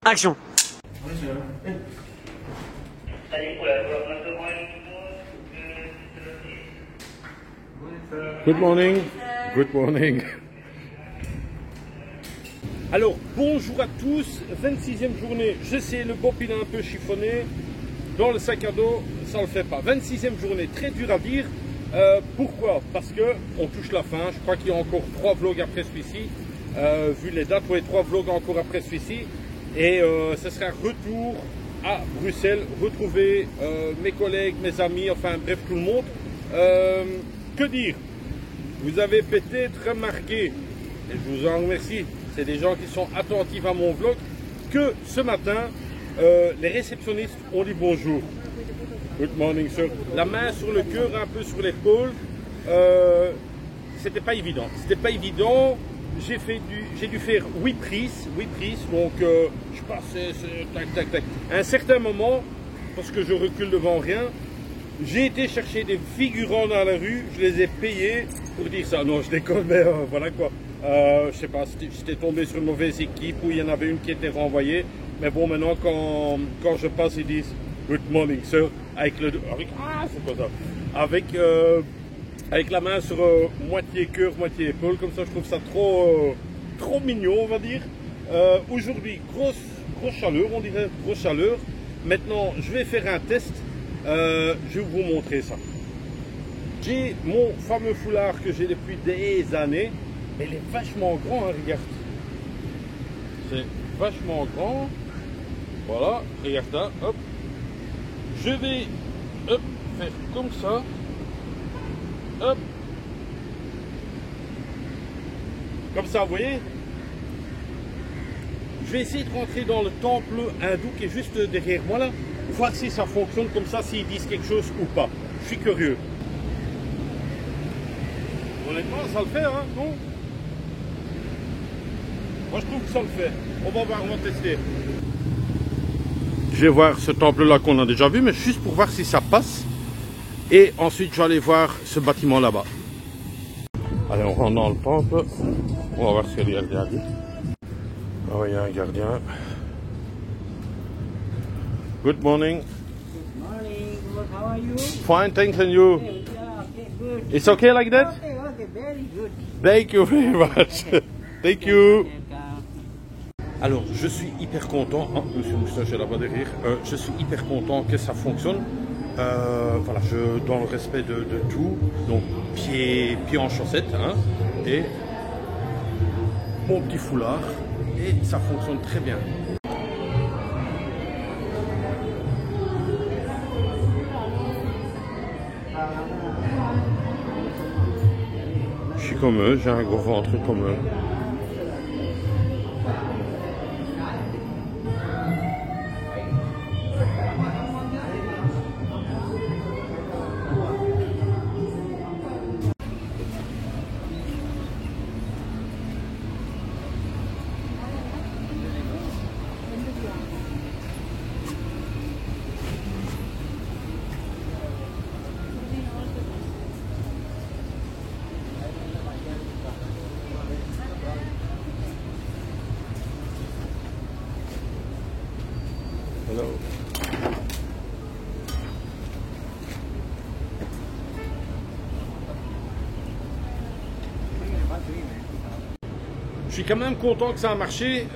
Action. Good morning. Good morning. Alors, bonjour à tous. 26e journée. Je sais, le bob il est un peu chiffonné. Dans le sac à dos, ça le fait pas. 26e journée, très dur à dire. Pourquoi? Parce que on touche la fin. Je crois qu'il y a encore 3 vlogs après celui-ci. Vu les dates, ouais, 3 vlogs encore après celui-ci. Et ce sera retour à Bruxelles, retrouver mes collègues, mes amis, enfin bref tout le monde. Que dire? Vous avez peut-être remarqué, et je vous en remercie, c'est des gens qui sont attentifs à mon vlog, que ce matin, les réceptionnistes ont dit bonjour. Good morning, sir. La main sur le cœur, un peu sur l'épaule. C'était pas évident. C'était pas évident. J'ai dû faire 8 prises, donc je passais tac tac tac. À un certain moment, parce que je recule devant rien, j'ai été chercher des figurants dans la rue, je les ai payés pour dire ça. Non, je déconne, mais voilà quoi. Je sais pas, j'étais tombé sur une mauvaise équipe où il y en avait une qui était renvoyée. Mais bon, maintenant quand je passe, ils disent good morning sir, avec la main sur moitié cœur, moitié épaule, comme ça je trouve ça trop mignon, on va dire. Aujourd'hui, grosse chaleur, on dirait, grosse chaleur. Maintenant, je vais faire un test. Je vais vous montrer ça. J'ai mon fameux foulard que j'ai depuis des années, mais il est vachement grand, hein, regarde. C'est vachement grand. Voilà, regarde ça, hop. Je vais hop, faire comme ça. Hop. Comme ça, vous voyez. Je vais essayer de rentrer dans le temple hindou qui est juste derrière moi là. Voir si ça fonctionne comme ça, s'ils disent quelque chose ou pas. Je suis curieux. Honnêtement, ça le fait, hein, non? Moi, je trouve que ça le fait. On va voir, on va tester. Je vais voir ce temple-là qu'on a déjà vu, mais juste pour voir si ça passe. Et ensuite, je vais aller voir ce bâtiment là-bas. Allez, on rentre dans le temple. On va voir s'il y a un gardien. Oh, il y a un gardien. Good morning. Good morning. Good. How are you? Fine, thanks, and you? Yeah, okay, good. It's okay like that? Okay, very good. Thank you very much. Thank you. Alors, je suis hyper content. Oh, monsieur Moustache est là-bas derrière. Je suis hyper content que ça fonctionne. Voilà, dans le respect de tout. Donc, pied en chaussettes, hein, et mon petit foulard. Et ça fonctionne très bien. Je suis comme eux, j'ai un gros ventre comme eux. Hello. Je suis quand même content que ça a marché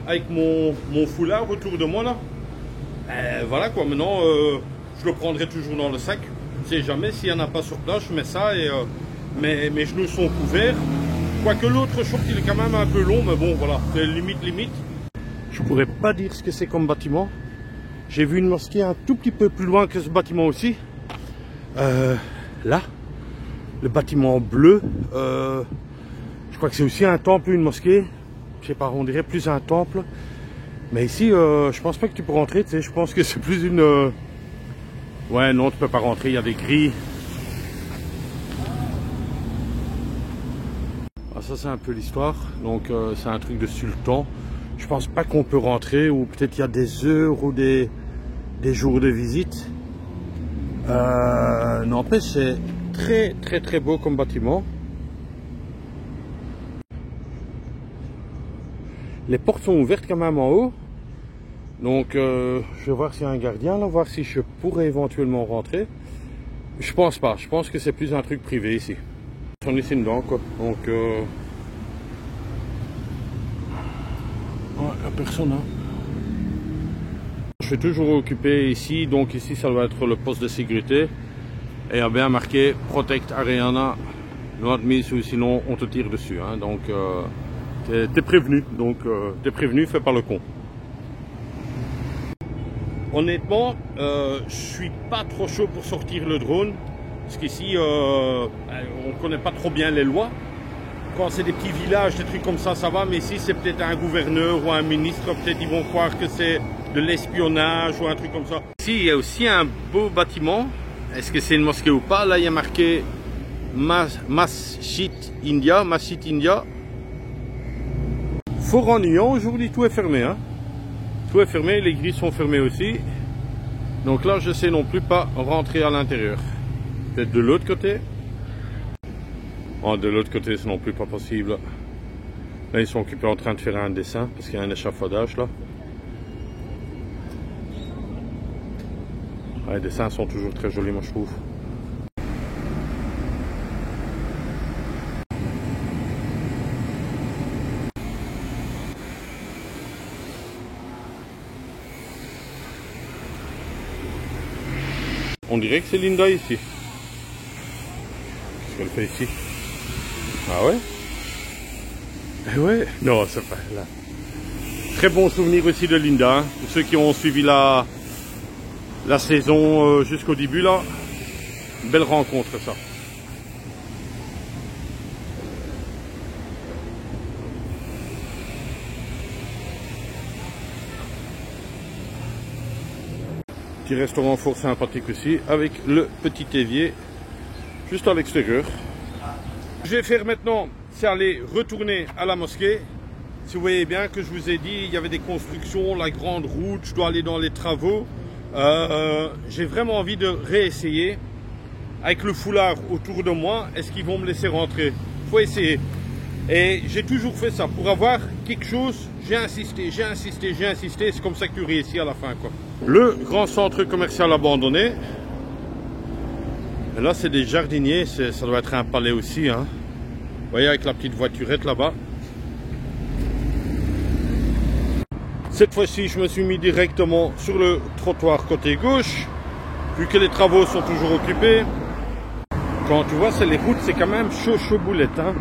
avec mon foulard autour de moi là. Voilà quoi, maintenant je le prendrai toujours dans le sac. Je ne sais jamais s'il n'y en a pas sur place, je mets ça et mes genoux sont couverts. Quoique l'autre short il est quand même un peu long, mais bon voilà, c'est limite. Je pourrais pas dire ce que c'est comme bâtiment. J'ai vu une mosquée un tout petit peu plus loin que ce bâtiment aussi. Là, le bâtiment bleu. Je crois que c'est aussi un temple ou une mosquée. Je sais pas, on dirait plus un temple. Mais ici, je pense pas que tu peux rentrer. Tu sais, je pense que c'est plus une... Ouais, non, tu peux pas rentrer. Il y a des grilles. Ah, ça, c'est un peu l'histoire. Donc, c'est un truc de sultan. Je pense pas qu'on peut rentrer, ou peut-être il y a des heures ou des jours de visite. N'empêche, c'est très beau comme bâtiment. Les portes sont ouvertes quand même en haut. Donc je vais voir s'il y a un gardien là, voir si je pourrais éventuellement rentrer. Je pense pas, je pense que c'est plus un truc privé ici. On est ici dedans quoi, donc ouais, y a personne hein. Je suis toujours occupé ici, donc ici ça doit être le poste de sécurité. Et il y a bien marqué Protect Ariana, not miss, ou sinon on te tire dessus. Hein. Donc t'es prévenu, t'es prévenu, fais pas le con. Honnêtement, je suis pas trop chaud pour sortir le drone, parce qu'ici on connaît pas trop bien les lois. Quand c'est des petits villages, des trucs comme ça va, mais ici c'est peut-être un gouverneur ou un ministre, peut-être ils vont croire que c'est de l'espionnage ou un truc comme ça. Ici il y a aussi un beau bâtiment. Est-ce que c'est une mosquée ou pas? Là il y a marqué Masjid India. Fort ennuyant, aujourd'hui tout est fermé. Hein. Tout est fermé, les grilles sont fermées aussi. Donc là je sais non plus pas rentrer à l'intérieur. Peut-être de l'autre côté. Oh, de l'autre côté c'est non plus pas possible. Là ils sont occupés en train de faire un dessin parce qu'il y a un échafaudage là. Les dessins sont toujours très jolis, moi je trouve. On dirait que c'est Linda ici. Qu'est-ce qu'elle fait ici? Ah ouais? Eh ouais? Non, c'est pas là. Très bon souvenir aussi de Linda. Hein. Pour ceux qui ont suivi la saison jusqu'au début là, belle rencontre ça. Petit restaurant fort sympathique aussi, avec le petit évier juste à l'extérieur. Je vais faire maintenant, c'est aller retourner à la mosquée. Si vous voyez bien que je vous ai dit, il y avait des constructions, la grande route, je dois aller dans les travaux. J'ai vraiment envie de réessayer avec le foulard autour de moi. Est-ce qu'ils vont me laisser rentrer? Faut essayer. Et j'ai toujours fait ça pour avoir quelque chose. J'ai insisté. C'est comme ça que tu réussis à la fin quoi. Le grand centre commercial abandonné. Et là c'est des jardiniers, ça doit être un palais aussi hein. Vous voyez avec la petite voiturette là-bas. Cette fois-ci, je me suis mis directement sur le trottoir côté gauche, vu que les travaux sont toujours occupés. Quand tu vois, c'est les routes, c'est quand même chaud boulette. Hein.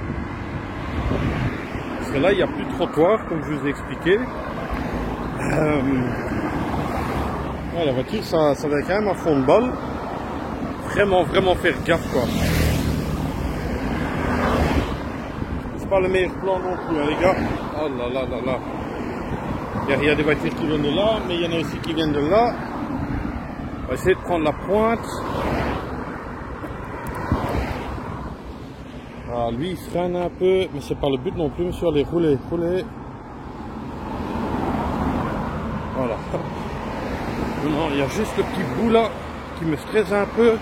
Parce que là, il n'y a plus de trottoir, comme je vous ai expliqué. Ouais, la voiture, ça va quand même à fond de balle. Vraiment faire gaffe, quoi. C'est pas le meilleur plan non plus, hein, les gars. Oh là. Il y a des voitures qui viennent de là, mais il y en a aussi qui viennent de là. On va essayer de prendre la pointe. Ah, lui, il freine un peu, mais c'est pas le but non plus, monsieur. Allez, rouler. Voilà. Non, il y a juste le petit bout là qui me stresse un peu.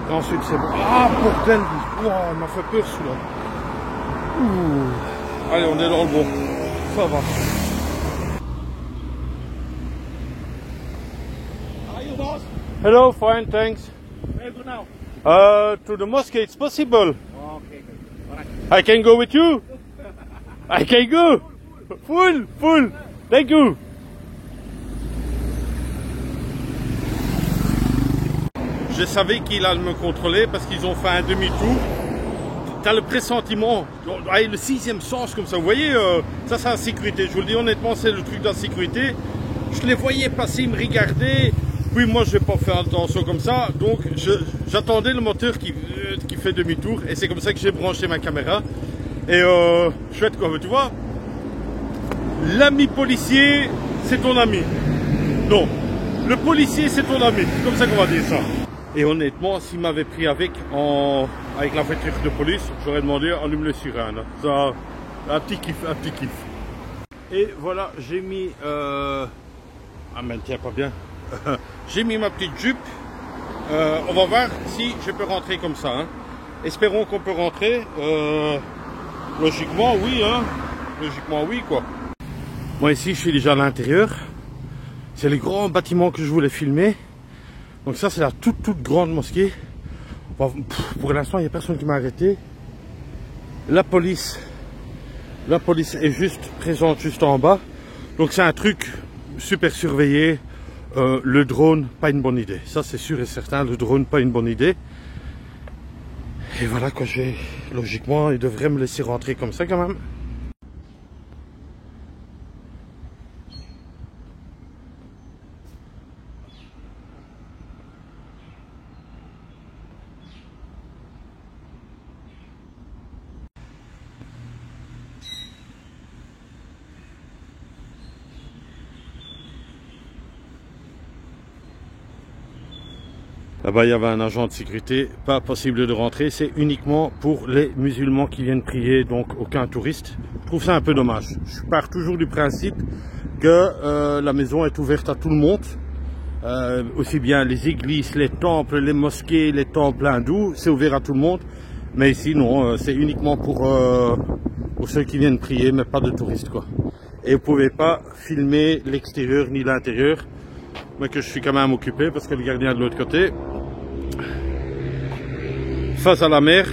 Et ensuite, c'est bon. Ah, bordel! Wow, il m'a fait peur celui-là. Allez, on est dans le bon. Ça va. Hello, fine, thanks. Where you go now? To the mosque, it's possible. Okay, alright. I can go with you. I can go. Full. Thank you. Je savais qu'il allait me contrôler parce qu'ils ont fait un demi-tour. T'as le pressentiment, le sixième sens comme ça. Vous voyez, ça c'est la sécurité. Je vous le dis honnêtement, c'est le truc de la sécurité. Je les voyais passer, ils me regardaient. Puis moi, je vais pas faire attention comme ça. Donc, j'attendais le moteur qui fait demi-tour. Et c'est comme ça que j'ai branché ma caméra. Et chouette quoi, tu vois. L'ami policier, c'est ton ami. Non, le policier, c'est ton ami. C'est comme ça qu'on va dire ça. Et honnêtement, s'il m'avait pris avec la voiture de police, j'aurais demandé allume les sirènes. Ça, un petit kiff. Et voilà, j'ai mis... Ah mais tiens, pas bien. J'ai mis ma petite jupe. On va voir si je peux rentrer comme ça. Hein. Espérons qu'on peut rentrer. Logiquement, oui. Hein. Logiquement, oui, quoi. Moi, ici, je suis déjà à l'intérieur. C'est les grands bâtiments que je voulais filmer. Donc ça c'est la toute grande mosquée. Bon, pour l'instant il n'y a personne qui m'a arrêté. La police est juste présente juste en bas. Donc c'est un truc super surveillé. Le drone, pas une bonne idée. Ça c'est sûr et certain, le drone, pas une bonne idée. Et voilà quoi, logiquement, il devrait me laisser rentrer comme ça quand même. Là-bas, il y avait un agent de sécurité, pas possible de rentrer, c'est uniquement pour les musulmans qui viennent prier, donc aucun touriste. Je trouve ça un peu dommage. Je pars toujours du principe que la maison est ouverte à tout le monde, aussi bien les églises, les temples, les mosquées, les temples hindous, c'est ouvert à tout le monde. Mais ici, non, c'est uniquement pour ceux qui viennent prier, mais pas de touristes, quoi. Et vous pouvez pas filmer l'extérieur ni l'intérieur, mais que je suis quand même occupé parce que le gardien est de l'autre côté. Face à la mer,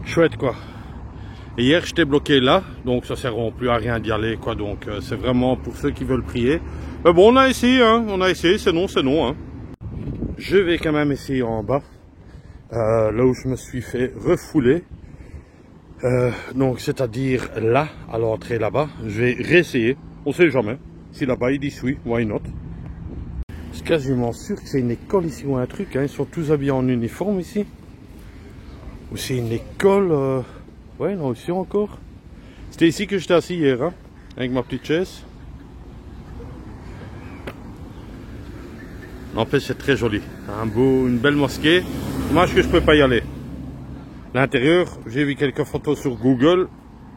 chouette quoi. Et hier j'étais bloqué là, donc ça sert plus à rien d'y aller quoi, donc c'est vraiment pour ceux qui veulent prier. Mais bon, on a essayé, c'est non, hein. Je vais quand même essayer en bas, là où je me suis fait refouler. Donc c'est-à-dire là, à l'entrée là-bas, je vais réessayer, on sait jamais. Si là-bas ils disent oui, why not? Je suis quasiment sûr que c'est une école ici ou un truc, hein. Ils sont tous habillés en uniforme ici. Ou c'est une école, ouais, non, ici encore. C'était ici que j'étais assis hier, hein, avec ma petite chaise. En fait, c'est très joli. Une belle mosquée. Dommage que je ne peux pas y aller. L'intérieur, j'ai vu quelques photos sur Google.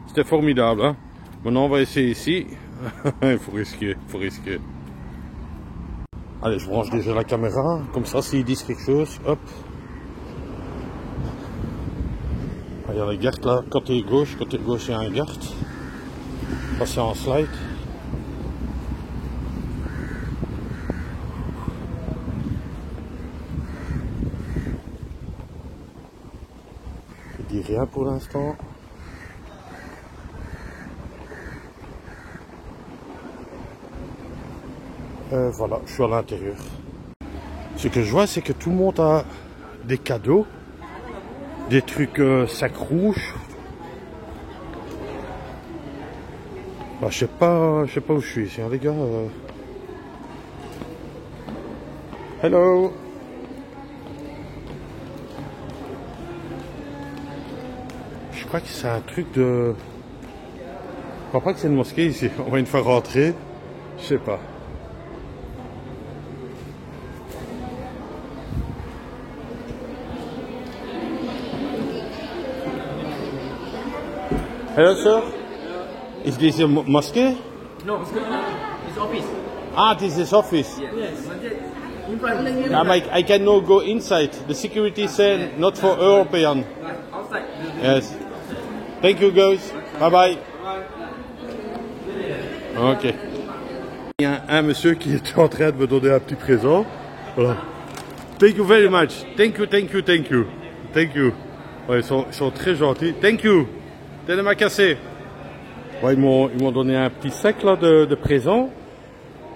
C'était formidable, hein. Maintenant, on va essayer ici. Il faut risquer, Allez, je branche déjà la caméra, comme ça, s'ils disent quelque chose, hop. Il y a la garde là, côté gauche, il y a un garde. Passer en slide. Je dis rien pour l'instant. Voilà, je suis à l'intérieur. Ce que je vois, c'est que tout le monde a des cadeaux, des trucs sacs rouges. Bah, je sais pas où je suis ici, hein, les gars. Hello. Je crois que c'est un truc de. Je crois pas que c'est une mosquée ici. On va une fois rentrer. Je sais pas. Hello, sir. Is this a mosque? No, it's office. Ah, this is office. Yes. In front. I cannot go inside. The security said not for European. Outside. Yes. Thank you, guys. Bye bye. Ok. Il y a un monsieur qui était en train de me donner un petit présent. Voilà. Thank you very much. Thank you. Ouais, ils sont très gentils. Thank you. T'es m'a cassé. Ouais, ils m'ont donné un petit sac là de présent.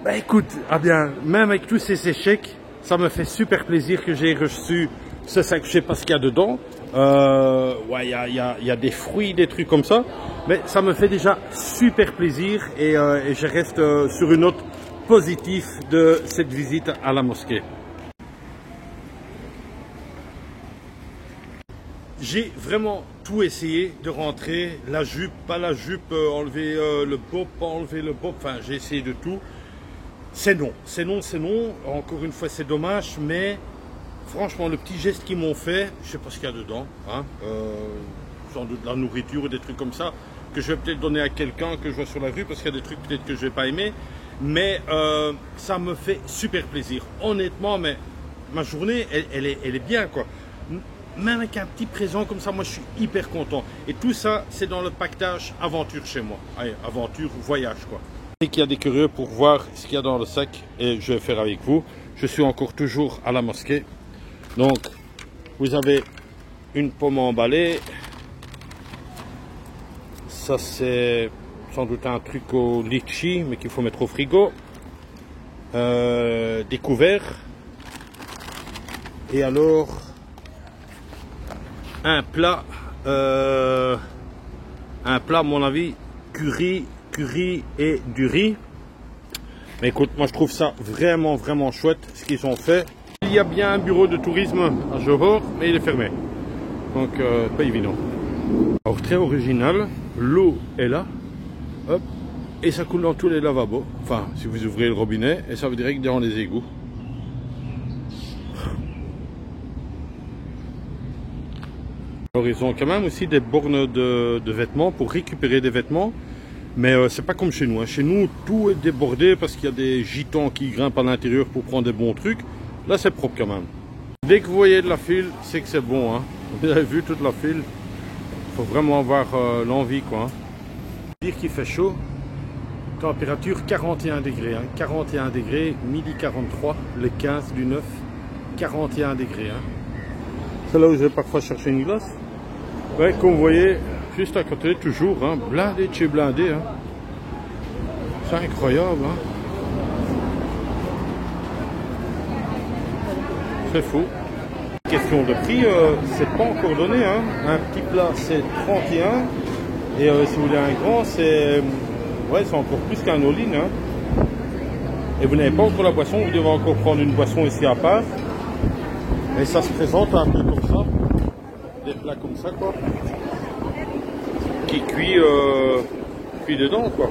Bah écoute, bien, même avec tous ces échecs, ça me fait super plaisir que j'ai reçu ce sac. Je sais pas ce qu'il y a dedans. Ouais, il y a des fruits, des trucs comme ça. Mais ça me fait déjà super plaisir et je reste sur une note positive de cette visite à la mosquée. J'ai vraiment tout essayé de rentrer, la jupe, pas la jupe, enlever le bob, pas enlever le bob, enfin j'ai essayé de tout. C'est non, encore une fois c'est dommage, mais franchement le petit geste qu'ils m'ont fait, je sais pas ce qu'il y a dedans, hein, sans doute de la nourriture ou des trucs comme ça, que je vais peut-être donner à quelqu'un que je vois sur la rue, parce qu'il y a des trucs peut-être que je vais pas aimer, mais ça me fait super plaisir, honnêtement, mais ma journée elle est bien quoi. Même avec un petit présent comme ça, moi je suis hyper content. Et tout ça, c'est dans le pactage aventure chez moi. Allez, aventure, voyage quoi. Et qu'il y a des curieux pour voir ce qu'il y a dans le sac et je vais faire avec vous. Je suis encore toujours à la mosquée. Donc, vous avez une pomme emballée. Ça, c'est sans doute un truc au litchi, mais qu'il faut mettre au frigo. Des couverts. Et alors, un plat, à mon avis, curry et du riz. Mais écoute, moi je trouve ça vraiment chouette ce qu'ils ont fait. Il y a bien un bureau de tourisme à Johor, mais il est fermé. Donc pas évident. Alors très original, l'eau est là, hop, et ça coule dans tous les lavabos. Enfin, si vous ouvrez le robinet, et ça va direct dans les égouts. Alors ils ont quand même aussi des bornes de vêtements pour récupérer des vêtements. Mais c'est pas comme chez nous. Hein. Chez nous, tout est débordé parce qu'il y a des gitans qui grimpent à l'intérieur pour prendre des bons trucs. Là, c'est propre quand même. Dès que vous voyez de la file, c'est que c'est bon. Hein. Vous avez vu toute la file. Il faut vraiment avoir l'envie, quoi. Hein. Dire qu'il fait chaud. Température 41 degrés. Hein. 41 degrés, midi 43, le 15 du 9. 41 degrés. Hein. C'est là où je vais parfois chercher une glace. Ouais, comme vous voyez, juste à côté, toujours, hein, blindé de chez blindé. Hein. C'est incroyable. Hein. C'est fou. Question de prix, c'est pas encore donné. Hein. Un petit plat, c'est 31. Et si vous voulez un grand, c'est encore plus qu'un all-in. Hein. Et vous n'avez pas encore la boisson, vous devez encore prendre une boisson ici à part. Et ça se présente un peu comme ça. Des plats comme ça, quoi. Qui cuit dedans, quoi.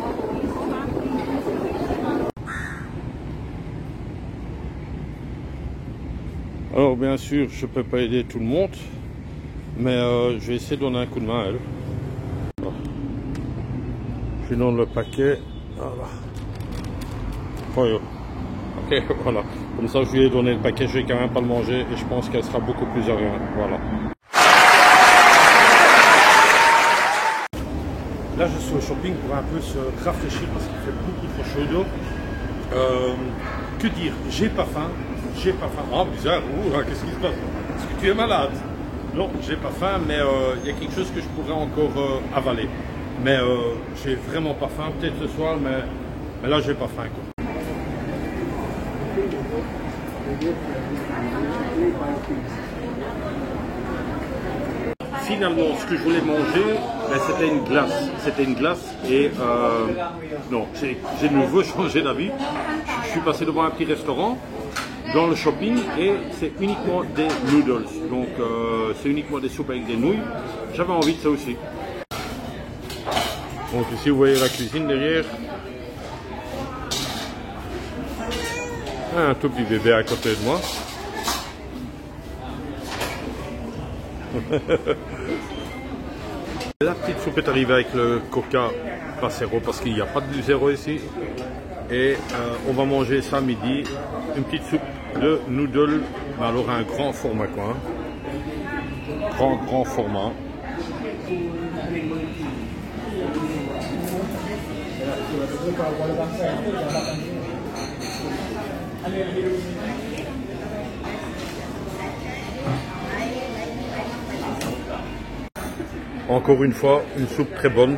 Alors bien sûr, je peux pas aider tout le monde, mais je vais essayer de donner un coup de main à elle. Voilà. Je lui donne le paquet. Voilà. Oh, ok, voilà. Comme ça, je lui ai donné le paquet, je vais quand même pas le manger et je pense qu'elle sera beaucoup plus à rien. Voilà. Là, je suis au shopping pour un peu se rafraîchir parce qu'il fait beaucoup trop chaud d'eau. Que dire? J'ai pas faim. J'ai pas faim. Oh, bizarre. Qu'est-ce qui se passe? Est-ce que tu es malade? Non, j'ai pas faim, mais il y a quelque chose que je pourrais encore avaler. Mais j'ai vraiment pas faim. Peut-être ce soir, mais là, j'ai pas faim, quoi. Finalement, ce que je voulais manger, c'était une glace. C'était une glace et non, j'ai de nouveau changé d'avis. Je suis passé devant un petit restaurant dans le shopping et c'est uniquement des noodles. Donc c'est uniquement des soupes avec des nouilles. J'avais envie de ça aussi. Donc ici vous voyez la cuisine derrière. Un tout petit bébé à côté de moi. La petite soupe est arrivée avec le coca pas zéro parce qu'il n'y a pas de zéro ici. Et on va manger ça midi. Une petite soupe de noodles. Mais alors un grand format, quoi. Hein. Grand format. Encore une fois, une soupe très bonne.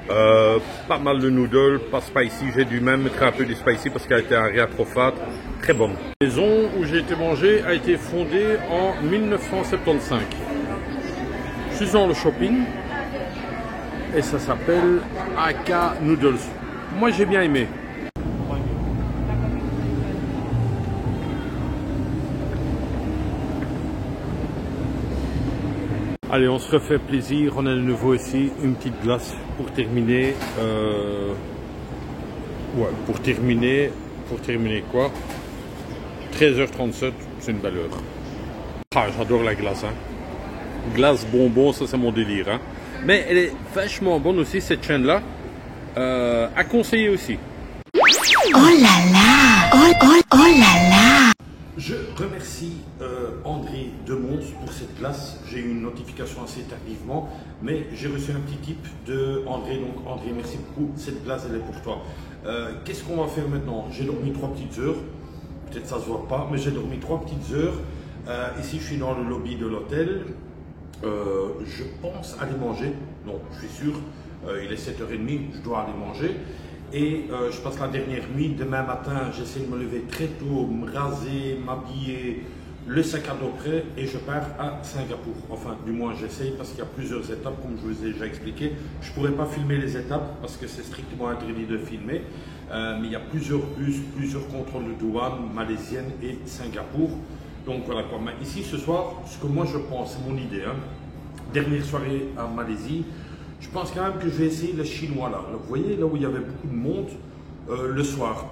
Pas mal de noodles, pas spicy. J'ai dû même mettre un peu de spicy parce qu'elle était un rien trop fade. Très bonne. La maison où j'ai été mangé a été fondée en 1975. Je suis dans le shopping et ça s'appelle Aka Noodles. Moi j'ai bien aimé. Allez, on se refait plaisir, on a de nouveau ici une petite glace pour terminer. Pour terminer quoi? 13h37, c'est une belle heure. Ah, j'adore la glace, hein. Glace bonbon, ça c'est mon délire, hein. Mais elle est vachement bonne aussi, cette chaîne-là. À conseiller aussi. Oh là là, oh là là. Je remercie André Demons pour cette glace. J'ai eu une notification assez tardivement, mais j'ai reçu un petit tip de André. Donc André, merci beaucoup. Cette glace, elle est pour toi. Qu'est-ce qu'on va faire maintenant? J'ai dormi 3 petites heures. Peut-être ça se voit pas, mais j'ai dormi 3 petites heures. Ici, je suis dans le lobby de l'hôtel. Je pense aller manger. Non, je suis sûr. Il est 7h30, je dois aller manger. Et je passe la dernière nuit. Demain matin, j'essaie de me lever très tôt, me raser, m'habiller, le sac à dos prêt et je pars à Singapour. Enfin, du moins, j'essaye parce qu'il y a plusieurs étapes, comme je vous ai déjà expliqué. Je ne pourrais pas filmer les étapes parce que c'est strictement interdit de filmer. Mais il y a plusieurs bus, plusieurs contrôles de douane malaisienne et Singapour. Donc voilà quoi. Mais ici, ce soir, ce que moi je pense, c'est mon idée. Dernière soirée en Malaisie. Je pense quand même que je vais essayer le chinois là. Vous voyez, là où il y avait beaucoup de monde le soir,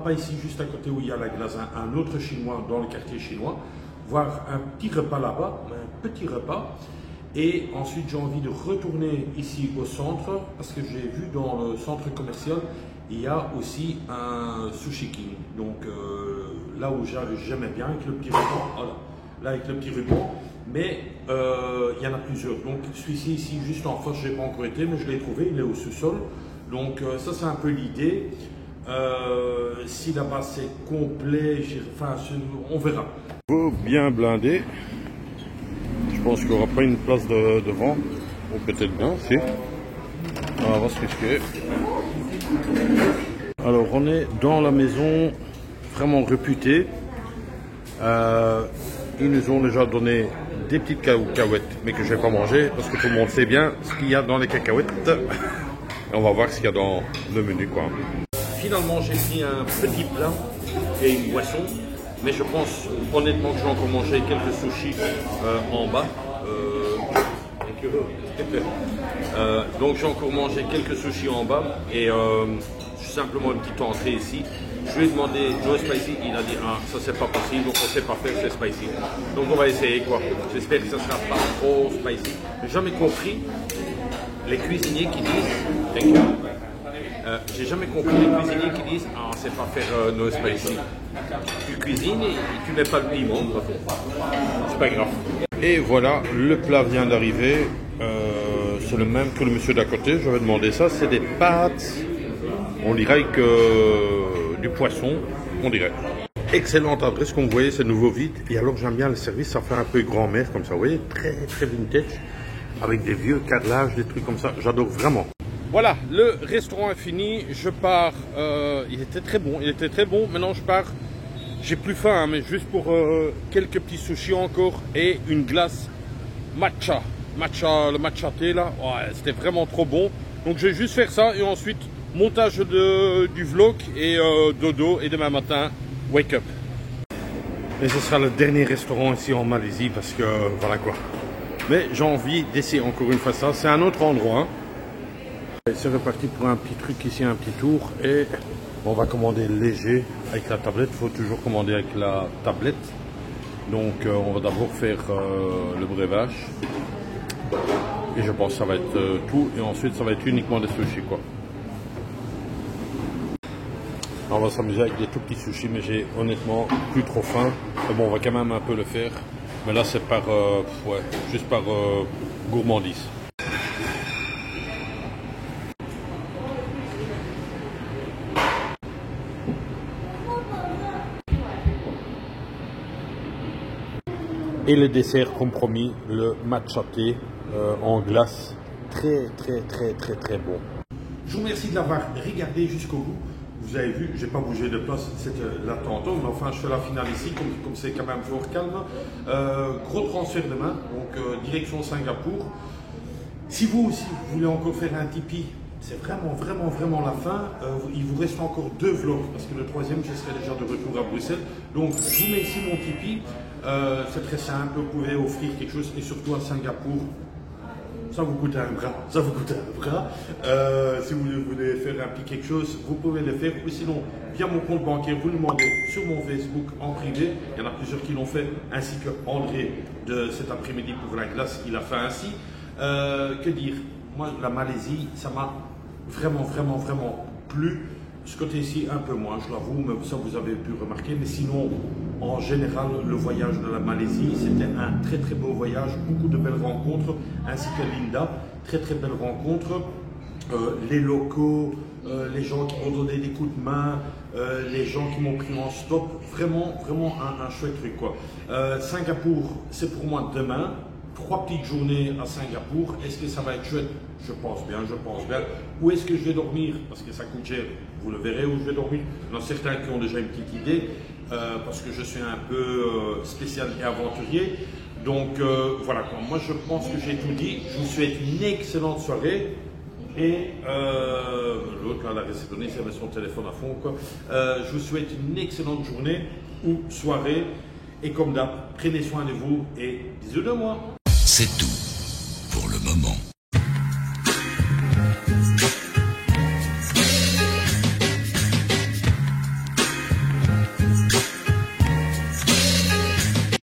pas ici juste à côté où il y a la glace, un autre chinois dans le quartier chinois, voir un petit repas là-bas, un petit repas. Et ensuite j'ai envie de retourner ici au centre parce que j'ai vu dans le centre commercial, il y a aussi un Sushi King. Donc là où j'aimais bien avec le petit ruban, voilà, là avec le petit ruban. Mais il y en a plusieurs. Donc celui-ci ici juste en face, je n'ai pas encore été, mais je l'ai trouvé, il est au sous-sol. Donc ça c'est un peu l'idée. Si là-bas c'est complet, enfin on verra. Bien blindé. Je pense qu'il n'y aura pas une place devant. Ou peut-être bien, si. On va se risquer. Alors on est dans la maison vraiment réputée. Ils nous ont déjà donné des petites cacahuètes, mais que je ne vais pas manger parce que tout le monde sait bien ce qu'il y a dans les cacahuètes. Et on va voir ce qu'il y a dans le menu, quoi. Finalement, j'ai pris un petit plat et une boisson, mais je pense honnêtement que je vais encore manger quelques sushis en bas. Donc j'ai encore mangé quelques sushis en bas et simplement une petite entrée ici. Je lui ai demandé no spicy, il a dit ah ça c'est pas possible, donc on sait pas faire c'est spicy. Donc on va essayer quoi. J'espère que ça sera pas trop spicy. J'ai jamais compris les cuisiniers qui disent j'ai jamais compris les cuisiniers qui disent ah on sait pas faire no spicy. Tu cuisines et tu mets pas le piment, c'est pas grave. Et voilà, le plat vient d'arriver. C'est le même que le monsieur d'à côté. J'avais demandé ça. C'est des pâtes. On dirait que du poisson. On dirait. Excellente adresse. Comme vous voyez, c'est nouveau vide. Et alors, j'aime bien le service. Ça fait un peu grand-mère comme ça. Vous voyez, très très vintage. Avec des vieux carrelages, des trucs comme ça. J'adore vraiment. Voilà, le restaurant est fini. Je pars. Il était très bon. Il était très bon. Maintenant, je pars. J'ai plus faim, hein, mais juste pour quelques petits sushis encore et une glace matcha. Le matcha thé là, ouais, c'était vraiment trop bon. Donc je vais juste faire ça et ensuite montage du vlog et dodo et demain matin, wake up. Et ce sera le dernier restaurant ici en Malaisie parce que voilà quoi. Mais j'ai envie d'essayer encore une fois ça. C'est un autre endroit. Hein. C'est reparti pour un petit truc ici, un petit tour et on va commander léger avec la tablette. Il faut toujours commander avec la tablette. Donc on va d'abord faire le breuvage. Et je pense que ça va être tout. Et ensuite ça va être uniquement des sushis quoi. On va s'amuser avec des tout petits sushis. Mais j'ai honnêtement plus trop faim. Mais bon on va quand même un peu le faire. Mais là c'est par ouais, juste par gourmandise. Et le dessert compromis, le matcha thé en glace, très bon. Je vous remercie de l'avoir regardé jusqu'au bout. Vous avez vu, j'ai pas bougé de place, c'était là tantôt, mais enfin je fais la finale ici, comme c'est quand même fort calme. Gros transfert demain, donc direction Singapour. Si vous aussi vous voulez encore faire un Tipeee, c'est vraiment la fin. Il vous reste encore 2 vlogs, parce que le 3e, je serai déjà de retour à Bruxelles. Donc je vous mets ici mon Tipeee. C'est très simple, vous pouvez offrir quelque chose et surtout à Singapour, ça vous coûte un bras, si vous voulez faire un petit quelque chose, vous pouvez le faire ou sinon via mon compte bancaire, vous le demandez sur mon Facebook en privé, il y en a plusieurs qui l'ont fait, ainsi que André de cet après-midi pour la glace, il a fait ainsi. Que dire, moi la Malaisie, ça m'a vraiment plu. Ce côté-ci, un peu moins, je l'avoue, mais ça vous avez pu remarquer. Mais sinon, en général, le voyage de la Malaisie, c'était un très très beau voyage, beaucoup de belles rencontres, ainsi que Linda, très très belles rencontres. Les locaux, les gens qui m'ont donné des coups de main, les gens qui m'ont pris en stop, vraiment un chouette truc quoi. Singapour, c'est pour moi demain. 3 petites journées à Singapour. Est-ce que ça va être chouette? Je pense bien, je pense bien. Où est-ce que je vais dormir? Parce que ça coûte cher, vous le verrez où je vais dormir. Il y en a certains qui ont déjà une petite idée, parce que je suis un peu spécial et aventurier. Donc voilà quoi, moi je pense que j'ai tout dit. Je vous souhaite une excellente soirée. Et l'autre là, la réceptionniste, elle met son téléphone à fond quoi. Je vous souhaite une excellente journée ou soirée. Et comme d'hab, prenez soin de vous et bisous de moi. C'est tout pour le moment.